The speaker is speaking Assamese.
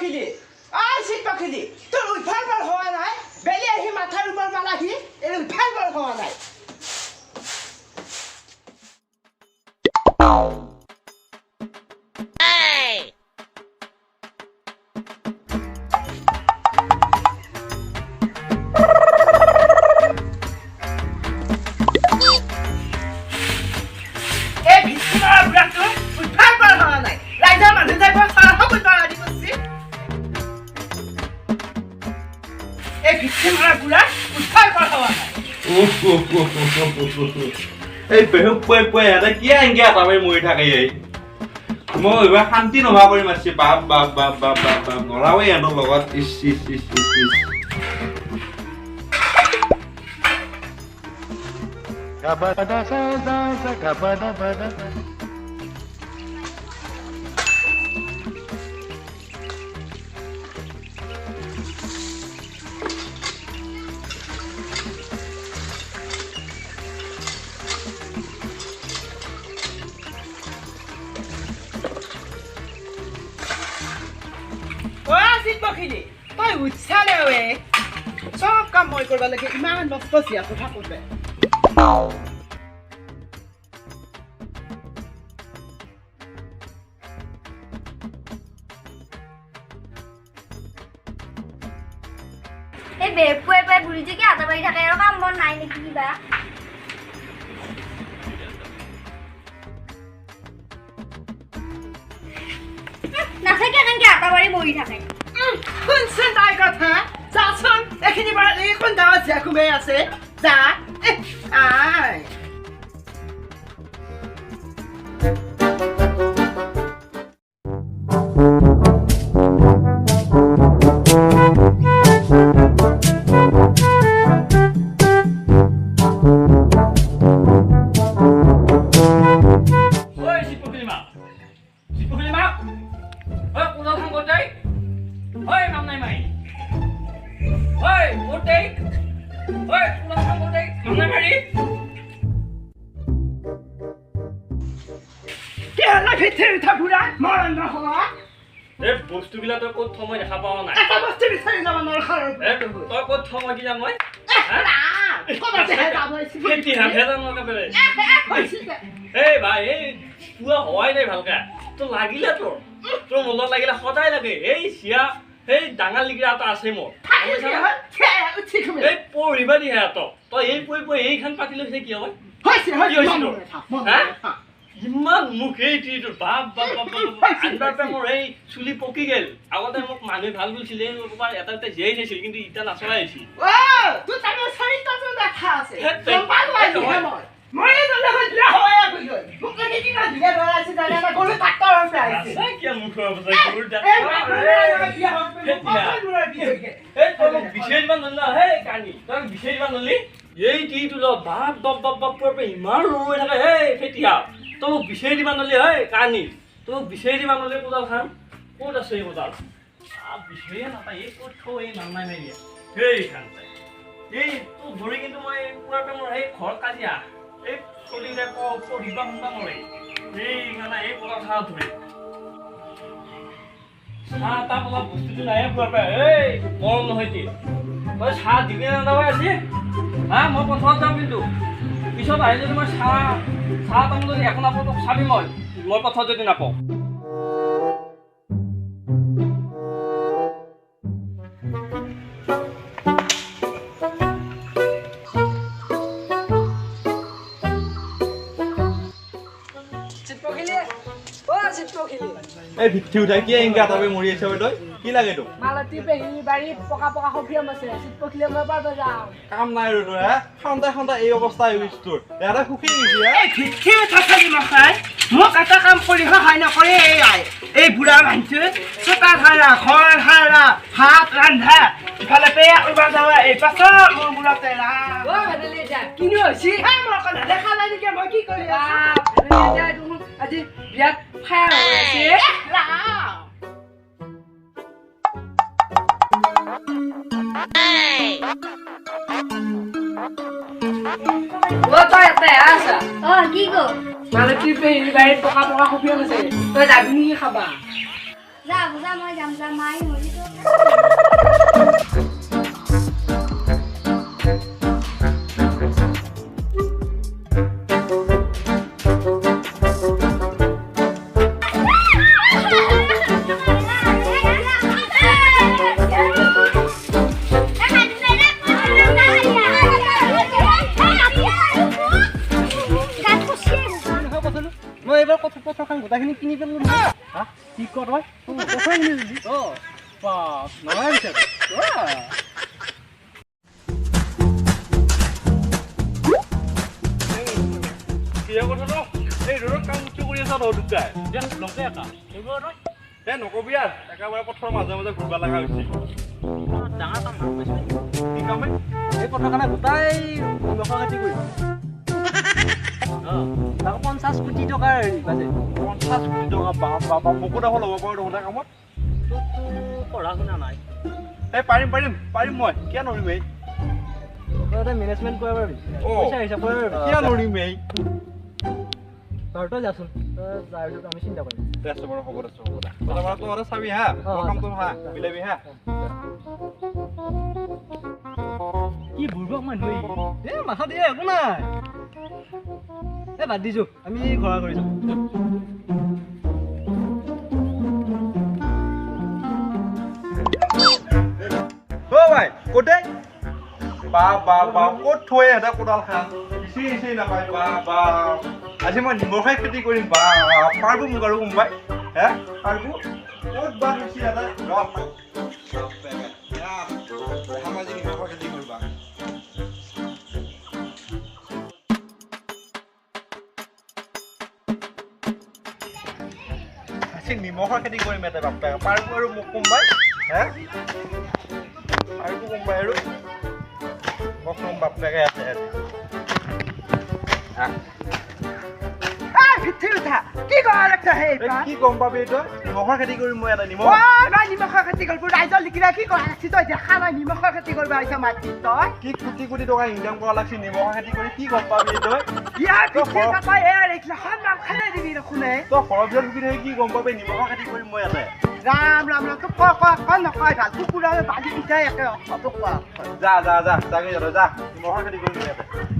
পখিলি চিট পখিলি তোৰ উদ্ধাৰ বৰ হোৱা নাই বেলি আহি মাথাৰ ওপৰ পালাহি এই উদ্ধাৰ বৰ হোৱা নাই এই বেহুক পয় এটা কি আনকে আটাবাই মৰি থাকে এই মই এইবাৰ শান্তি নোহোৱা কৰি মাৰিছে বাপ বাপ বাপ বাপ বাপ বাপ নৰাওৱে এহঁতৰ লগত ইচ ইচ ইচ ইচ ইচ গাবাদা সাদা গাবাদা বাদা তই উৎসালে চব কাম মই কৰিব লাগে ইমান নষ্ট চিয়া কথা কৈছে এই বেপুৱে পাই বুলিছে কি আটা বাৰি থাকে আৰু কাম বন নাই নেকি কিবা নাথাকে কেনেকে আটা বাৰি বহি থাকে শুনচোন তাই কথা যাচোন এইখিনি বাৰ এইখন গাঁৱত জেকুমে আছে যা আই বস্তুবিলাক তই ক'ত থমই দেখা পাওঁ নাই এটা বস্তু বিচাৰি যাব নোৱাৰো ঘৰৰ তই ক'ত থমই কি জান মই এই ভাই এই পুৱা হোৱাই নাই ভালকে তোৰ লাগিলে তোৰ মনত লাগিলে সদায় লাগে এই চিয়া সেই ডাঙৰ লিগিৰা এটা আছে মোৰ এই পঢ়িবা দিহে তই এই পঢ়ি এইখন পাতি লৈছে কি হয় ইমান মুখ এই টিটোৰ বাপ বাপ বাপ আনবাৰ পৰা মোৰ এই চুলি পকি গেল আগতে মোক মানুহে ভাল বুলিছিলে এটা এটা জীয়াই নাছিল কিন্তু ইটা নাচৰাই আহিছিল এই টিটো বাপ বাপ বাপ বাপ ইমান ৰৈ থাকে এই ফেটিয়া তই মোক বিচাৰি দিবা নলি হয় কানি তই মোক বিচাৰি দিবা নলি কোদাল খান ক'ত আছে এই কোদাল বিচাৰিয়ে নাপায় এই ক'ত থওঁ এই নামাই মেলিয়া সেইখান এই তোক ধৰি কিন্তু মই পুৱাৰ পৰা মোৰ সেই ঘৰ কাজিয়া এই চলিলে পঢ়িবা শুনবা নৰে সেইখানে এই কোদাল খাওঁ ধৰি চাহ তাহ অলপ বস্তুটো নাহে পুৱাৰ পৰা এই মৰম নহয় তই চাহ দিবি নাযাবাই আজি হা মই পথাৰত যাম কিন্তু পিছত আহি যদি মই চাহ তামোল যদি একো নাপাওঁ তোক চাবি মই পথাৰত যদি নাপাওঁ এই ভিত্তি উঠাই কি এংগা তবে মৰি আছে তই কি লাগে তোক মালতী পেহি বাৰী পকা পকা সফিয়াম আছে চিট পখিলে মই পাব যাওঁ কাম নাই ৰ তোৰ হা খাওঁতে এই অৱস্থা হৈ গৈছে তোৰ এটা সুখী গৈছে এই ভিত্তি উঠাই মখাই মোক এটা কাম কৰি সহায় নকৰে এই বুঢ়া মানুহটো চোতা ধাৰা ঘৰ ধাৰা ভাত ৰান্ধা ইফালে পেয়া উবা যাৱা এই পাছত মোৰ বুঢ়া তেৰা কিনো হৈছে মই অকল দেখা নাই নেকি মই কি কৰি আজি বিয়াত ফায়াৰ হৈ আছে কি গো মালতী পেহি বাৰীত পকা পকা সফিয়াম আছে তই যাবি নেকি খাবা যা বুজা মই যাম যা মাই মৰি মই এইবাৰ পথাৰখন গোটাখিনি কিনি পেলো নহয় কি কৰ তই পথাৰ কিনি দিলি বাপ নহয় পিছে কিয় কথাটো এই ৰ'দত কাম কি কৰি আছা তহঁত দুটাই নকে একা এইবোৰ নকবি আৰু একেবাৰে পথাৰৰ মাজে মাজে ঘূৰিব লগা হৈছে ডাঙৰ কাম পাইছোঁ কি কামে এই পথাৰখনে গোটাই নিমখৰ খেতি কৰি তাকো 50 কোটি টকাৰ হেৰি বাজে 50 কোটি টকা বাবা মোকো দেখো ল'ব পাৰোঁ তহঁতে কামত পঢ়া শুনা নাই এই পাৰিম মই কিয় নৰিম এই তই মেনেজমেণ্ট কৰিব পাৰিবি পইচা হিচাপ কৰিব পাৰিবি কিয় নৰিম এই তই যাচোন তই যাৰ পিছত আমি চিন্তা কৰিম দেছো বাৰু হ'ব দে তহঁতে চাবি হা কামটো হা মিলাবি হা কি বুৰ্বক মানুহ এই মাথা দিয়ে একো নাই এই বাদ দিছোঁ আমি ঘৰা কৰিছোঁ ভাই ক'তে বা ক'ত থৈ এটা কোদাল খান ইচি নাপায় বা আজি মই নিমখে খেতি কৰিম বা পাৰব মোক আৰু কোনোবাই হে পাৰব ক'ত বা ইচি এটা সামাজিক নিমখৰ খেতি কৰিবা নিমখৰ খেতি কৰিম এটা বাপ্পা পাৰব আৰু মোক কোনোবাই হে আৰু কোনোবাই আৰু কম বাপ্পাকে আছে কি কৰা লাগছে কি গম পাবি তই নিমখৰ খেতি কৰিম মই এটা নিমখ নিমখৰ খেতি কৰিব ৰাইজৰ লিখিলে কি কৰা লাগছি তই দেখা নাই নিমখৰ খেতি কৰিব আহিছ মাটি তই কি কোটি কোটি টকা ইনকাম কৰা লাগছি নিমখৰ খেতি কৰি কি গম পাবি তই ইয়াৰ পিছে নাপাই সন্মান খালে দিবি দেখোনে তই সৰবিয়াত লুকি থাকি কি গম পাবি নিমখৰ খেতি কৰিম মই ইয়াতে ৰাম তোক ক নকয় ভাল কুকুৰা বান্ধি পিঠাই একে যা নিমখৰ খেতি কৰিম ইয়াতে